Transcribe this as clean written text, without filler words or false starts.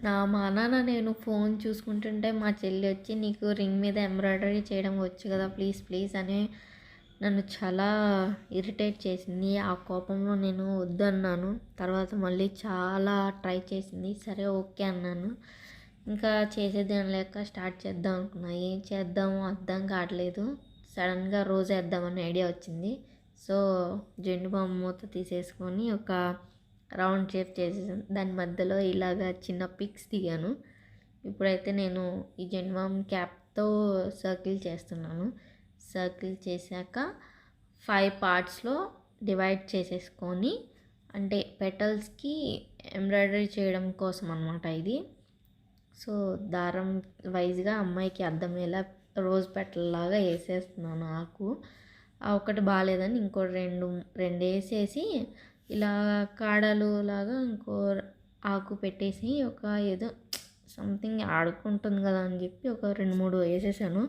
మా నాన్న నేను ఫోన్ చూసుకుంటుంటే మా చెల్లి వచ్చి నీకు రింగ్ మీద ఎంబ్రాయిడరీ చేయడం వచ్చు కదా ప్లీజ్ ప్లీజ్ అని నన్ను చాలా ఇరిటేట్ చేసింది. ఆ కోపంలో నేను వద్దన్నాను. తర్వాత మళ్ళీ చాలా ట్రై చేసింది. సరే ఓకే అన్నాను. ఇంకా చేసేదేం లేక స్టార్ట్ చేద్దాం అనుకున్నా. ఏం చేద్దామో అర్థం కావట్లేదు. సడన్గా రోజ్ వేద్దామని ఐడియా వచ్చింది. సో జెండు బామ్ మూత తీసేసుకొని ఒక రౌండ్ షేప్ చేసేసాను. దాని మధ్యలో ఇలాగా చిన్న పిక్స్ దిగాను. ఇప్పుడైతే నేను ఈ జెండు బామ్ క్యాప్తో సర్కిల్ చేస్తున్నాను. సర్కిల్ చేశాక 5 పార్ట్స్లో డివైడ్ చేసేసుకొని, అంటే పెటల్స్కి ఎంబ్రాయిడరీ చేయడం కోసం అనమాట ఇది. సో దారం వైజ్గా అమ్మాయికి అర్థమయ్యేలా రోజ్ పెటల్ లాగా వేసేస్తున్నాను ఆకు. ఆ ఒకటి బాగాలేదని ఇంకో రెండు వేసేసి ఇలా కాడలు లాగా ఇంకో ఆకు పెట్టేసి ఒక ఏదో సంథింగ్ ఆడుకుంటుంది కదా అని చెప్పి ఒక 2, 3 వేసేసాను.